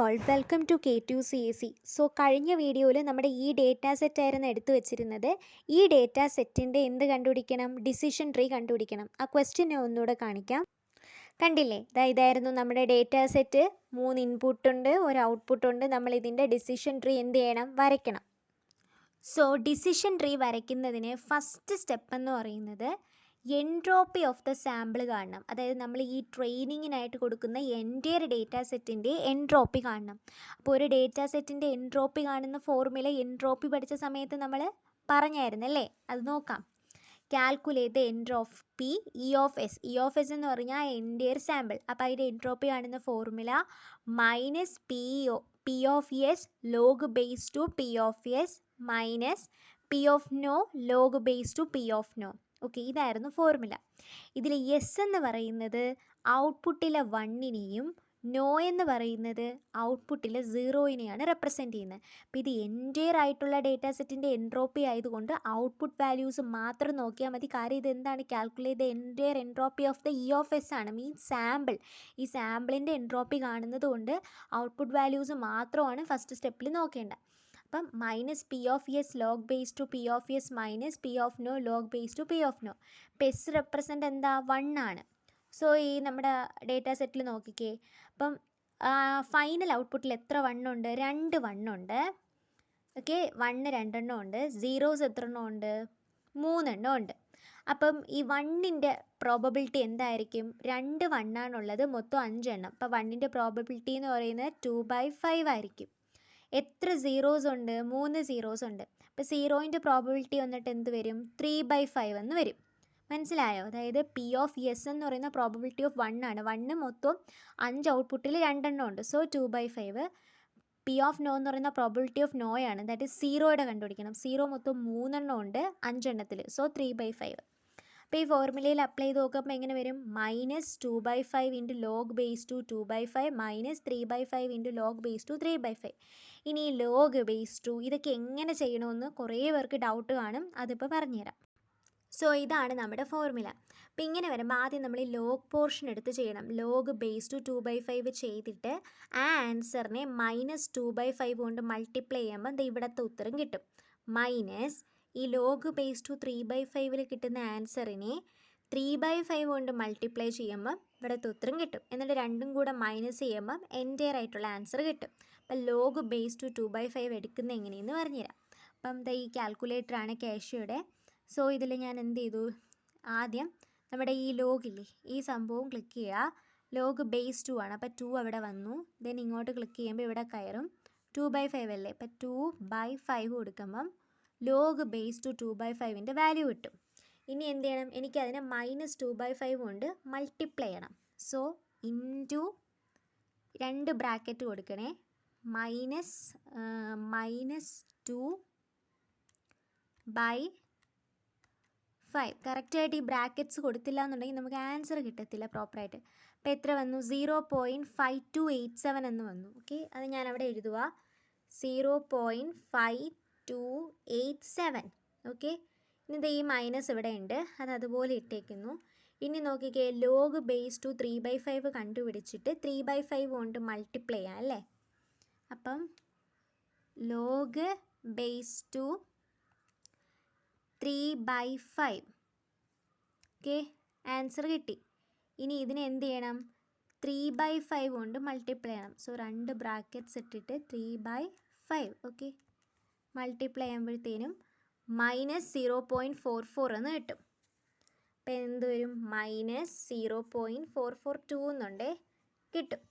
All welcome to K2CAC. So കഴിഞ്ഞ വീഡിയോയിൽ നമ്മുടെ ഈ ഡേറ്റാ സെറ്റ് ആയിരുന്നു എടുത്തു വെച്ചിരുന്നത്. ഈ ഡേറ്റാ സെറ്റിൻ്റെ എന്ത് കണ്ടുപിടിക്കണം? ഡിസിഷൻ ട്രീ കണ്ടുപിടിക്കണം. ആ ക്വസ്റ്റ്യൻ ഞാൻ ഒന്നുകൂടെ കാണിക്കാം. കണ്ടില്ലേ, ഇതായിരുന്നു നമ്മുടെ ഡേറ്റാ സെറ്റ്. 3 ഇൻപുട്ടുണ്ട്, ഒരു ഔട്ട്പുട്ടുണ്ട്. നമ്മൾ ഇതിൻ്റെ ഡിസിഷൻ ട്രീ എന്ത് ചെയ്യണം? വരയ്ക്കണം. സോ ഡിസിഷൻ ട്രീ വരയ്ക്കുന്നതിന് ഫസ്റ്റ് സ്റ്റെപ്പ് എന്ന് പറയുന്നത് എൻട്രോപ്പി ഓഫ് ദ സാമ്പിൾ കാണണം. അതായത് നമ്മൾ ഈ ട്രെയിനിങ്ങിനായിട്ട് കൊടുക്കുന്ന എൻറ്റയർ ഡേറ്റാ സെറ്റിൻ്റെ എൻട്രോപ്പി കാണണം. അപ്പോൾ ഒരു ഡേറ്റാ സെറ്റിൻ്റെ എൻട്രോപ്പി കാണുന്ന ഫോർമുല എൻട്രോപ്പി പഠിച്ച സമയത്ത് നമ്മൾ പറഞ്ഞായിരുന്നല്ലേ, അത് നോക്കാം. Calculate the entropy E of S. E of S എന്ന് പറഞ്ഞാൽ എൻറ്റയർ സാമ്പിൾ. അപ്പോൾ അതിൻ്റെ എൻട്രോപ്പി കാണുന്ന formula minus P of S log base two P of S minus P of no log base two P of no. Okay, ഇതായിരുന്നു formula. ഇതിൽ S എന്ന് പറയുന്നത് ഔട്ട്പുട്ടിലെ 1നെയും no എന്ന് പറയുന്നത് ഔട്ട്പുട്ടിലെ 0നെയാണ് റെപ്രസെൻറ്റ് ചെയ്യുന്നത്. അപ്പോൾ ഇത് എൻറ്റയർ ആയിട്ടുള്ള ഡേറ്റാ സെറ്റിൻ്റെ എൻട്രോപ്പി ആയതുകൊണ്ട് ഔട്ട്പുട്ട് വാല്യൂസ് മാത്രം നോക്കിയാൽ മതി. കാര്യം ഇതെന്താണ്? Calculate the entire entropy of the E of S ആണ്, മീൻസ് സാമ്പിൾ. ഈ സാമ്പിളിൻ്റെ എൻട്രോപ്പി കാണുന്നത് കൊണ്ട് ഔട്ട്പുട്ട് വാല്യൂസ് മാത്രമാണ് ഫസ്റ്റ് സ്റ്റെപ്പിൽ നോക്കേണ്ടത്. അപ്പം minus P of S log base two P of S minus P of no log base two P of no. ഇപ്പം S represent എന്താ? 1 ആണ്. സോ ഈ നമ്മുടെ ഡേറ്റാ സെറ്റിൽ നോക്കിക്കേ. അപ്പം ഫൈനൽ ഔട്ട്പുട്ടിൽ എത്ര 1 ഉണ്ട്? 2 1 ഉണ്ട്. ഓക്കെ, 1 2 ഉണ്ട്. സീറോസ് എത്ര എണ്ണം ഉണ്ട്? 3 എണ്ണം ഉണ്ട്. അപ്പം ഈ 1ൻ്റെ പ്രോബബിലിറ്റി എന്തായിരിക്കും? 2 1 ആണുള്ളത്, മൊത്തം 5 എണ്ണം. അപ്പം 1ൻ്റെ പ്രോബബിലിറ്റി എന്ന് പറയുന്നത് 2/5 ആയിരിക്കും. എത്ര സീറോസ് ഉണ്ട്? 3 സീറോസ് ഉണ്ട്. അപ്പോൾ സീറോയിൻ്റെ പ്രോബബിലിറ്റി വന്നിട്ട് എന്ത് വരും? 3/5 എന്ന് വരും. മനസ്സിലായോ? അതായത് പി ഓഫ് എസ് എന്ന് പറയുന്ന പ്രോബബിലിറ്റി ഓഫ് 1 ആണ്. 1 മൊത്തം 5 ഔട്ട്പുട്ടിൽ 2 എണ്ണം ഉണ്ട്. സോ 2/5. പി ഓഫ് നോ എന്ന് പറയുന്ന പ്രോബബിലിറ്റി ഓഫ് നോ ആണ്. ദാറ്റ് ഈസ് സീറോയുടെ കണ്ടുപിടിക്കണം. സീറോ മൊത്തം 3 എണ്ണം ഉണ്ട് 5 എണ്ണത്തിൽ. സോ 3/5. അപ്പോൾ ഈ ഫോർമുലയിൽ അപ്ലൈ ചെയ്ത് നോക്കുമ്പോൾ എങ്ങനെ വരും? Minus 2/5 into log base two 2/5 minus 3/5 into log base two 3/5. ഇനി ഈ ലോഗ് ബേസ് ടു ഇതൊക്കെ എങ്ങനെ ചെയ്യണമെന്ന് കുറേ പേർക്ക് ഡൗട്ട് കാണും. അതിപ്പോൾ പറഞ്ഞുതരാം. സോ ഇതാണ് നമ്മുടെ ഫോർമുല. അപ്പോൾ ഇങ്ങനെ വരുമ്പോൾ ആദ്യം നമ്മൾ ഈ ലോഗ് പോർഷൻ എടുത്ത് ചെയ്യണം. ലോഗ് ബേസ് ടു 2/5 ചെയ്തിട്ട് ആ ആൻസറിനെ മൈനസ് 2/5 കൊണ്ട് മൾട്ടിപ്ലൈ ചെയ്യുമ്പോൾ ഇത് ഇവിടുത്തെ ഉത്തരം കിട്ടും. മൈനസ് ഈ ലോഗ് ബേസ് ടു 3/5 കിട്ടുന്ന ആൻസറിനെ 3/5 കൊണ്ട് മൾട്ടിപ്ലൈ ചെയ്യുമ്പോൾ ഇവിടുത്തെ ഉത്തരം കിട്ടും. എന്നിട്ട് രണ്ടും കൂടെ മൈനസ് ചെയ്യുമ്പോൾ എൻറ്റയർ ആയിട്ടുള്ള ആൻസർ കിട്ടും. അപ്പം ലോഗ് ബേസ് ടു 2/5 എടുക്കുന്നത് എങ്ങനെയെന്ന് പറഞ്ഞുതരാം. അപ്പം ഈ കാൽക്കുലേറ്ററാണ് കാഷ്യോയുടെ. സോ ഇതിൽ ഞാൻ എന്ത് ചെയ്തു? ആദ്യം നമ്മുടെ ഈ ലോഗില്ലേ, ഈ സംഭവം ക്ലിക്ക് ചെയ്യുക. ലോഗ് ബേസ് 2 ആണ്. അപ്പോൾ 2 അവിടെ വന്നു. ദെൻ ഇങ്ങോട്ട് ക്ലിക്ക് ചെയ്യുമ്പോൾ ഇവിടെ കയറും. 2/5 അല്ലേ, അപ്പോൾ 2/5 കൊടുക്കുമ്പം ലോഗ് ബേസ് ടു 2/5ൻ്റെ വാല്യൂ കിട്ടും. ഇനി എന്ത് ചെയ്യണം? എനിക്കതിനെ മൈനസ് 2/5 കൊണ്ട് മൾട്ടിപ്ലൈ ചെയ്യണം. സോ ഇൻറ്റു 2 ബ്രാക്കറ്റ് കൊടുക്കണേ. മൈനസ് 2/5. കറക്റ്റായിട്ട് ഈ ബ്രാക്കറ്റ്സ് കൊടുത്തില്ല എന്നുണ്ടെങ്കിൽ നമുക്ക് ആൻസർ കിട്ടത്തില്ല പ്രോപ്പറായിട്ട്. അപ്പോൾ എത്ര വന്നു? 0.5287 എന്ന് വന്നു. ഓക്കെ, അത് ഞാൻ അവിടെ എഴുതുക. 0.5287. ഓക്കെ, ഇനി ഈ മൈനസ് ഇവിടെ ഉണ്ട്, അത് അതുപോലെ ഇട്ടേക്കുന്നു. ഇനി നോക്കിക്കേ, ലോഗ് ബേസ് ടു 3/5 കണ്ടുപിടിച്ചിട്ട് 3/5 കൊണ്ട് മൾട്ടിപ്ലൈ ചെയ്യാം അല്ലേ. അപ്പം log base two 3/5. Okay, answer കിട്ടി. ഇനി ഇതിനെ എന്ത് ചെയ്യണം? 3/5 കൊണ്ട് മൾട്ടിപ്ലൈ ചെയ്യണം. സോ 2 ബ്രാക്കറ്റ്സ് ഇട്ടിട്ട് 3/5. ഓക്കെ, മൾട്ടിപ്ലൈ ചെയ്യുമ്പോഴത്തേനും മൈനസ് 0.44 എന്ന് കിട്ടും. അപ്പോൾ എന്ത് വരും? മൈനസ് 0.442 എന്നുണ്ടേ കിട്ടും.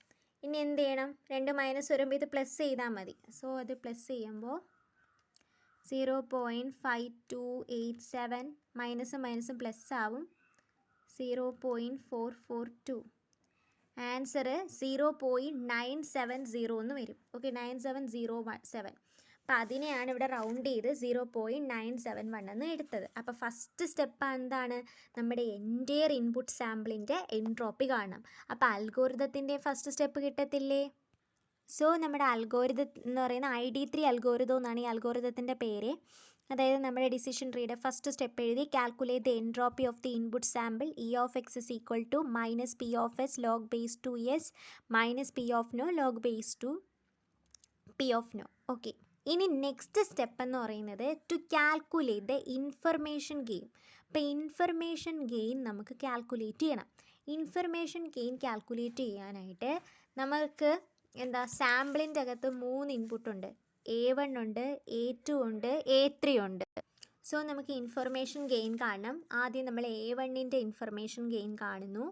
ഇനി എന്ത് ചെയ്യണം? 2 മൈനസ് വരുമ്പോൾ ഇത് പ്ലസ് ചെയ്താൽ മതി. സോ അത് പ്ലസ് ചെയ്യുമ്പോൾ 0.5287 മൈനസും മൈനസും പ്ലസ് ആവും. 0.442. ആൻസർ 0.970 എന്ന് വരും. ഓക്കെ, 9707. അപ്പോൾ അതിനെയാണ് ഇവിടെ റൗണ്ട് ചെയ്ത് 0.971 എന്ന് എടുത്തത്. അപ്പോൾ ഫസ്റ്റ് സ്റ്റെപ്പ് എന്താണ്? നമ്മുടെ എൻറ്റയർ ഇൻപുട്ട് സാമ്പിളിൻ്റെ എൻട്രോപ്പി കാണണം. അപ്പോൾ അൽഗോരിതത്തിൻ്റെ ഫസ്റ്റ് സ്റ്റെപ്പ് കിട്ടത്തില്ലേ? സോ നമ്മുടെ അൽഗോരിതം എന്ന് പറയുന്ന ID3 അൽഗോരിതം എന്നാണ് ഈ അൽഗോരിതത്തിൻ്റെ പേര്. അതായത് നമ്മുടെ ഡിസിഷൻ ട്രീയുടെ ഫസ്റ്റ് സ്റ്റെപ്പ് എഴുതി calculate the entropy of the input sample E of X is equal to minus P of S log base two S minus P of no log base two P of no. Okay, ഇനി next step എന്ന് പറയുന്നത് to calculate the information gain. അപ്പോൾ information gain നമുക്ക് calculate ചെയ്യണം. Information gain calculate ചെയ്യാനായിട്ട് നമുക്ക് സാമ്പിളിൻ്റെ അകത്ത് 3 input ഉണ്ട്. A1 ഉണ്ട്, A2 ഉണ്ട്, A3 ഉണ്ട്. സോ നമുക്ക് ഇൻഫർമേഷൻ ഗെയിൻ കാണണം. ആദ്യം നമ്മൾ A1ൻ്റെ ഇൻഫർമേഷൻ ഗെയിൻ കാണുന്നു,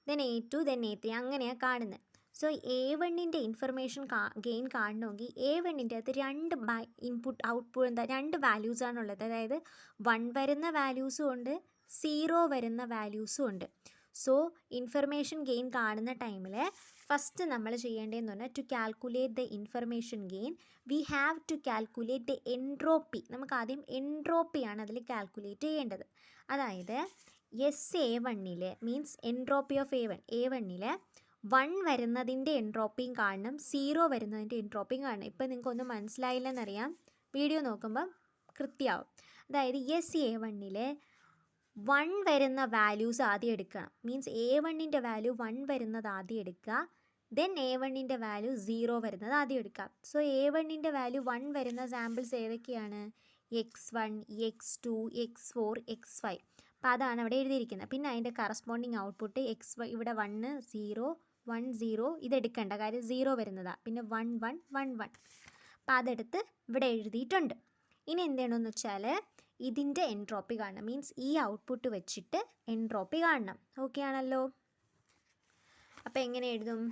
ദെൻ A2, ദെൻ A3, അങ്ങനെയാണ് കാണുന്നത്. സോ A1ൻ്റെ ഇൻഫർമേഷൻ ഗെയിൻ കാണണമെങ്കിൽ A1ൻ്റെ അകത്ത് 2 ഇൻപുട്ട് ഔട്ട്പുട്ട് 2 വാല്യൂസാണുള്ളത്. അതായത് 1 വരുന്ന വാല്യൂസും ഉണ്ട്, 0 വരുന്ന വാല്യൂസും ഉണ്ട്. സോ ഇൻഫർമേഷൻ ഗെയിൻ കാണുന്ന ടൈമിൽ ഫസ്റ്റ് നമ്മൾ ചെയ്യേണ്ടതെന്ന് പറഞ്ഞാൽ to calculate the information gain we have to calculate the entropy. നമുക്ക് ആദ്യം എൻട്രോപ്പിയാണ് അതിൽ കാൽക്കുലേറ്റ് ചെയ്യേണ്ടത്. അതായത് A1 means entropy of A1 1 വരുന്നതിൻ്റെ എൻട്രോപ്പിയും കാണണം, 0 വരുന്നതിൻ്റെ എൻട്രോപ്പിയും കാണണം. ഇപ്പം നിങ്ങൾക്കൊന്നും മനസ്സിലായില്ലെന്നറിയാം, വീഡിയോ നോക്കുമ്പം കൃത്യമാവും. അതായത് A1 1 വരുന്ന വാല്യൂസ് ആദ്യം എടുക്കണം. മീൻസ് A1ൻ്റെ വാല്യൂ 1 വരുന്നത് ആദ്യം എടുക്കുക, ദെൻ A1ൻ്റെ വാല്യൂ 0 വരുന്നത് ആദ്യം എടുക്കാം. സോ A1ൻ്റെ വാല്യൂ 1 വരുന്ന സാമ്പിൾസ് ഏതൊക്കെയാണ്? X1, X2, X4, X5. അപ്പോൾ അതാണ് അവിടെ എഴുതിയിരിക്കുന്നത്. പിന്നെ അതിൻ്റെ കറസ്പോണ്ടിങ് ഔട്ട്പുട്ട് X1 ഇവിടെ 1, 0, 1, 0 ഇതെടുക്കേണ്ട കാര്യം 0 വരുന്നതാണ്. പിന്നെ 1, 1, 1, 1. അപ്പോൾ അതെടുത്ത് ഇവിടെ എഴുതിയിട്ടുണ്ട്. ഇനി എന്തെയാണെന്ന് വെച്ചാൽ ഇതിൻ്റെ എൻട്രോപ്പി കാണണം. മീൻസ് ഈ ഔട്ട്പുട്ട് വെച്ചിട്ട് എൻട്രോപ്പി കാണണം. ഓക്കെ ആണല്ലോ? അപ്പോൾ എങ്ങനെ എഴുതും?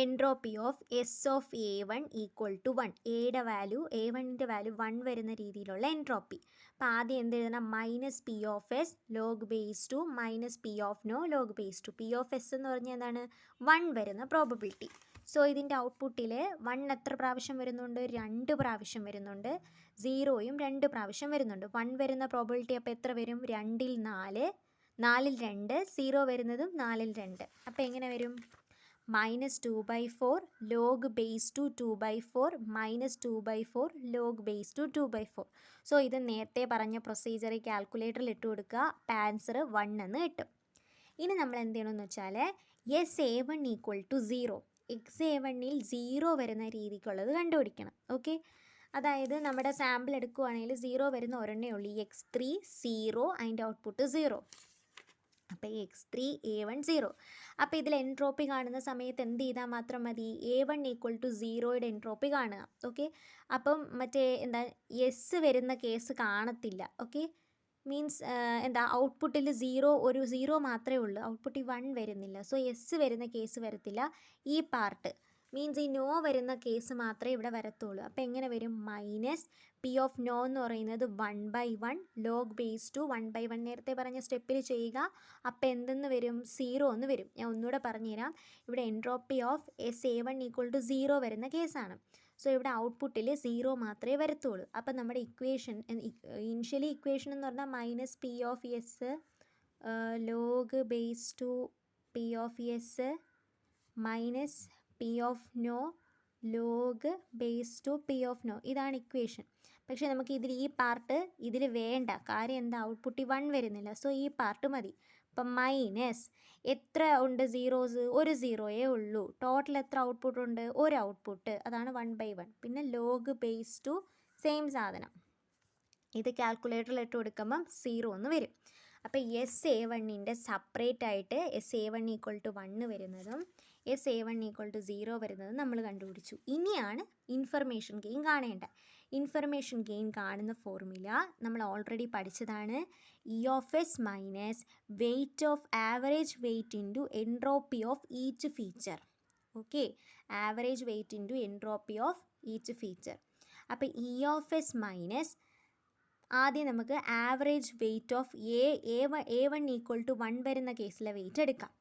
Entropy of S of A1 equal to 1. A1ൻ്റെ വാല്യൂ 1 വരുന്ന രീതിയിലുള്ള എൻട്രോപ്പി. അപ്പോൾ ആദ്യം എന്ത് എഴുതണം? Minus P of S log base two minus P of no log base two. P of S എന്ന് പറഞ്ഞാൽ എന്താണ്? 1 വരുന്ന പ്രോബബിലിറ്റി. സോ ഇതിൻ്റെ ഔട്ട്പുട്ടിൽ 1 എത്ര പ്രാവശ്യം വരുന്നുണ്ട്? 2 പ്രാവശ്യം വരുന്നുണ്ട്. 0യും 2 പ്രാവശ്യം വരുന്നുണ്ട്. 1 വരുന്ന പ്രോബബിലിറ്റി അപ്പോൾ എത്ര വരും? 2ൽ 4, 4ൽ 2, 0 വരുന്നതും 4ൽ 2. അപ്പോൾ എങ്ങനെ വരും? -2/4 log base two 2/4 -2/4 log base two 2/4. So ഇത് നേരത്തെ പറഞ്ഞ പ്രൊസീജിയർ കാൽക്കുലേറ്ററിൽ ഇട്ട് കൊടുക്കുക, ആൻസർ 1 എന്ന് കിട്ടും. ഇനി നമ്മൾ എന്ത് ചെയ്യണമെന്ന് വെച്ചാൽ A1 ഈക്വൽ ടു 0, A1ൽ 0 വരുന്ന രീതിക്കുള്ളത് കണ്ടുപിടിക്കണം. ഓക്കെ, അതായത് നമ്മുടെ സാമ്പിൾ എടുക്കുകയാണെങ്കിൽ 0 വരുന്ന ഒരെണ്ണേ ഉള്ളൂ, X3 0, അതിൻ്റെ ഔട്ട്പുട്ട് 0. അപ്പോൾ X3 A1 0. അപ്പോൾ ഇതിൽ എൻട്രോപ്പി കാണുന്ന സമയത്ത് എന്ത് ചെയ്താൽ മാത്രം മതി? A1 ഈക്വൽ ടു 0യുടെ എൻട്രോപ്പി കാണുക. ഓക്കെ, അപ്പം എസ് വരുന്ന കേസ് കാണത്തില്ല. ഓക്കെ, മീൻസ് ഔട്ട്പുട്ടിൽ ഒരു 0 മാത്രമേ ഉള്ളൂ, ഔട്ട്പുട്ടിൽ 1 വരുന്നില്ല. സോ എസ് വരുന്ന കേസ് വരത്തില്ല. ഈ പാർട്ട് മീൻസ് ഈ നോ വരുന്ന കേസ് മാത്രമേ ഇവിടെ വരത്തുള്ളൂ. അപ്പോൾ എങ്ങനെ വരും? മൈനസ് പി ഓഫ് നോ എന്ന് പറയുന്നത് 1/1 ലോഗ് ബേസ് ടു 1/1. നേരത്തെ പറഞ്ഞ സ്റ്റെപ്പിൽ ചെയ്യുക. അപ്പോൾ എന്തെന്ന് വരും? 0 എന്ന് വരും. ഞാൻ ഒന്നുകൂടെ പറഞ്ഞുതരാം. ഇവിടെ entropy of A1 equal to 0 വരുന്ന കേസാണ്. സോ ഇവിടെ ഔട്ട്പുട്ടിൽ 0 മാത്രമേ വരത്തുള്ളൂ. അപ്പം നമ്മുടെ ഇക്വേഷൻ ഇനിഷ്യലി ഇക്വേഷൻ എന്ന് പറഞ്ഞാൽ minus P of S log base two P of S minus P of no log base two P of no. ഇതാണ് ഇക്വേഷൻ. പക്ഷേ നമുക്ക് ഈ പാർട്ട് ഇതിൽ വേണ്ട. കാര്യം എന്താ? ഔട്ട്പുട്ടിൽ 1 വരുന്നില്ല. സോ ഈ പാർട്ട് മതി. അപ്പം മൈനസ് എത്ര ഉണ്ട്? സീറോസ് ഒരു 0യേ ഉള്ളൂ. ടോട്ടൽ എത്ര ഔട്ട്പുട്ട് ഉണ്ട്? ഒരു ഔട്ട്പുട്ട്, അതാണ് 1/1. പിന്നെ ലോഗ് ബേസ് ടു സെയിം സാധനം. ഇത് കാൽക്കുലേറ്ററിൽ ഇട്ട് കൊടുക്കുമ്പം 0 എന്ന് വരും. അപ്പോൾ A1ൻ്റെ സെപ്പറേറ്റ് ആയിട്ട് A1 ഈക്വൽ ടു 1 വരുന്നതും A1 ഈക്വൽ ടു 0 വരുന്നതും നമ്മൾ കണ്ടുപിടിച്ചു. ഇനിയാണ് ഇൻഫർമേഷൻ ഗെയിൻ കാണേണ്ടത്. ഇൻഫർമേഷൻ ഗെയിൻ കാണുന്ന ഫോർമുല നമ്മൾ ഓൾറെഡി പഠിച്ചതാണ്. E of S minus weight of average weight into entropy of each feature. Okay, average weight into entropy of each feature. അപ്പോൾ E ഓഫ് എസ് മൈനസ് ആദ്യം നമുക്ക് average weight of A1 equal to 1 വരുന്ന കേസിലെ weight എടുക്കാം.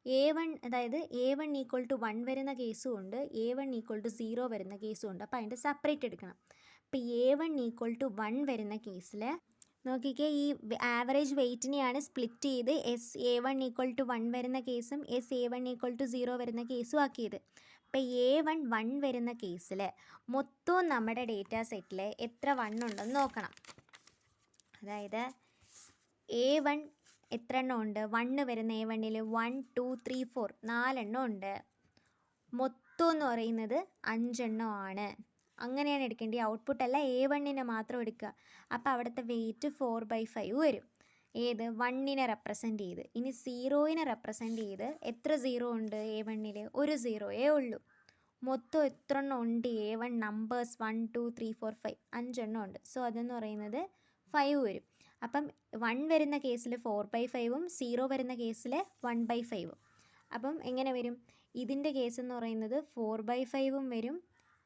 A1 equal to 1 വരുന്ന കേസും ഉണ്ട്, A1 equal to 0 വരുന്ന കേസും ഉണ്ട്. അപ്പോൾ അതിൻ്റെ സെപ്പറേറ്റ് എടുക്കണം. അപ്പോൾ A1 ഈക്വൽ ടു 1 വരുന്ന കേസിൽ നോക്കിക്കേ, ഈ ആവറേജ് വെയ്റ്റിനെയാണ് സ്പ്ലിറ്റ് ചെയ്ത് A1 ഈക്വൽ ടു 1 വരുന്ന കേസും A1 ഈക്വൽ ടു 0 വരുന്ന കേസും ആക്കിയത്. അപ്പോൾ A1 1 വരുന്ന കേസിൽ മൊത്തം നമ്മുടെ ഡേറ്റാ സെറ്റിൽ എത്ര 1 ഉണ്ടെന്ന് നോക്കണം. അതായത് A1 എത്ര എണ്ണം ഉണ്ട്? 1 വരുന്ന A1ൽ 1, 2, 3, 4 4 എണ്ണം ഉണ്ട്. മൊത്തം മൊത്തം എന്ന് പറയുന്നത് 5 എണ്ണമാണ്. അങ്ങനെയാണ് എടുക്കേണ്ടത്. ഔട്ട്പുട്ട് അല്ല, A1 മാത്രം എടുക്കുക. അപ്പോൾ അവിടുത്തെ വെയിറ്റ് 4/5 വരും. ഏത് 1 റെപ്രസെൻറ്റ് ചെയ്ത്. ഇനി 0 റെപ്രസെൻറ്റ് ചെയ്ത് എത്ര 0 ഉണ്ട് A1? ഒരു 0 ഉള്ളൂ. മൊത്തം എത്ര എണ്ണം ഉണ്ട് A1 നമ്പേഴ്സ്? 1 2 3 4 5 5 എണ്ണം ഉണ്ട്. സോ അതെന്ന് പറയുന്നത് 5 വരും. അപ്പം 1 വരുന്ന കേസിൽ 4/5ഉം 0 വരുന്ന കേസിൽ 1/5ഉം. അപ്പം എങ്ങനെ വരും? ഇതിൻ്റെ കേസ് എന്ന് പറയുന്നത് 4/5ഉം വരും,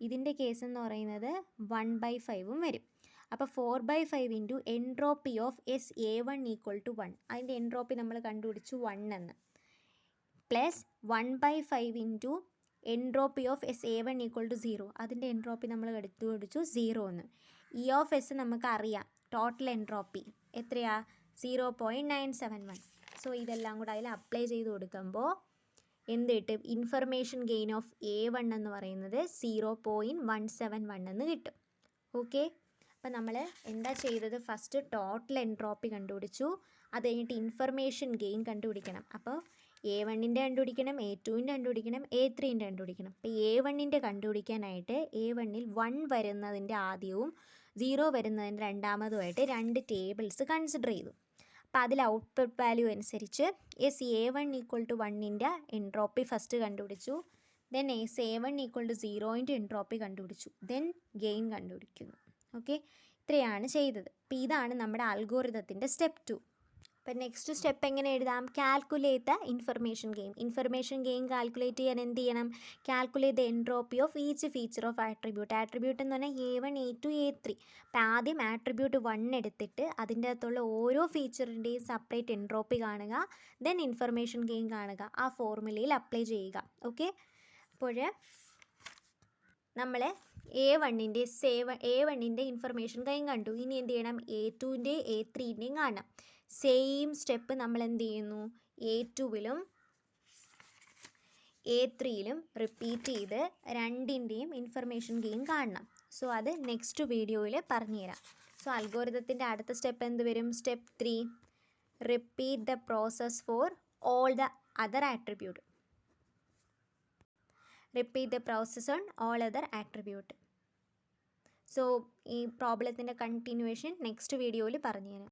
ഇതിൻ്റെ കേസ് എന്ന് പറയുന്നത് 1/5ഉം വരും. അപ്പോൾ 4/5 into entropy of SA1 equal to 1. അതിൻ്റെ എൻട്രോപ്പി നമ്മൾ കണ്ടുപിടിച്ചു 1 എന്ന്. Plus 1/5 into entropy of SA1 equal to 0. അതിൻ്റെ എൻട്രോപ്പി നമ്മൾ കണ്ടുപിടിച്ചു 0 എന്ന്. ഇ ഓഫ് എസ് നമുക്കറിയാം, ടോട്ടൽ എൻട്രോപ്പി എത്രയാ? 0.971. സോ ഇതെല്ലാം കൂടെ അതിൽ അപ്ലൈ ചെയ്ത് കൊടുക്കുമ്പോൾ എന്ത് കിട്ടും? ഇൻഫർമേഷൻ ഗെയിൻ ഓഫ് A1 എന്ന് പറയുന്നത് 0.171 എന്ന് കിട്ടും. ഓക്കെ, അപ്പോൾ നമ്മൾ എന്താ ചെയ്തത്? ഫസ്റ്റ് ടോട്ടൽ എൻട്രോപ്പി കണ്ടുപിടിച്ചു, അത് കഴിഞ്ഞിട്ട് ഇൻഫർമേഷൻ ഗെയിൻ കണ്ടുപിടിക്കണം. അപ്പോൾ A1 കണ്ടുപിടിക്കണം, A2 കണ്ടുപിടിക്കണം, A3 കണ്ടുപിടിക്കണം. അപ്പോൾ A1 കണ്ടുപിടിക്കാനായിട്ട് A1 1 വരുന്നതിൻ്റെ ആദ്യവും 0 വരുന്നതിൻ്റെ രണ്ടാമതുമായിട്ട് 2 ടേബിൾസ് കൺസിഡർ ചെയ്തു. അപ്പോൾ അതിൽ ഔട്ട്പുട്ട് വാല്യൂ അനുസരിച്ച് SA1 equal to 1 entropy first കണ്ടുപിടിച്ചു. Then SA1 equal to 0 entropy കണ്ടുപിടിച്ചു. ദെൻ ഗെയിൻ കണ്ടുപിടിക്കുന്നു. ഓക്കെ, ഇത്രയാണ് ചെയ്തത്. അപ്പോൾ ഇതാണ് നമ്മുടെ അൽഗോരിതത്തിൻ്റെ സ്റ്റെപ്പ് 2. അപ്പോൾ നെക്സ്റ്റ് സ്റ്റെപ്പ് എങ്ങനെ എഴുതാം? Calculate the information gain. Information gain calculate ചെയ്യാൻ എന്ത് ചെയ്യണം? Calculate the entropy of each feature of attribute. Attribute എന്ന് പറഞ്ഞാൽ A1 A2 A3. അപ്പോൾ ആദ്യം ആട്രിബ്യൂട്ട് 1 എടുത്തിട്ട് അതിൻ്റെ അകത്തുള്ള ഓരോ ഫീച്ചറിൻ്റെയും സെപ്പറേറ്റ് എൻട്രോപ്പി കാണുക. ദെൻ ഇൻഫർമേഷൻ ഗെയിൻ കാണുക. ആ ഫോർമുലയിൽ അപ്ലൈ ചെയ്യുക. ഓക്കെ, അപ്പോൾ നമ്മൾ A1 ഇൻഫർമേഷൻ ഗെയിൻ കണ്ടു. ഇനി എന്ത് ചെയ്യണം? A2 A3 കാണണം. സെയിം സ്റ്റെപ്പ് നമ്മൾ എന്ത് ചെയ്യുന്നു? A2 A3 റിപ്പീറ്റ് ചെയ്ത് രണ്ടിൻ്റെയും ഇൻഫർമേഷൻ ഗെയിൻ കാണണം. സോ അത് നെക്സ്റ്റ് വീഡിയോയിൽ പറഞ്ഞുതരാം. സോ അൽഗോരിതത്തിൻ്റെ അടുത്ത സ്റ്റെപ്പ് എന്ത് വരും? Step 3, repeat the process for all the other attribute. Repeat the process on all other attribute. So ഈ പ്രോബ്ലത്തിൻ്റെ കണ്ടിന്യൂവേഷൻ നെക്സ്റ്റ് വീഡിയോയിൽ പറഞ്ഞുതരാം.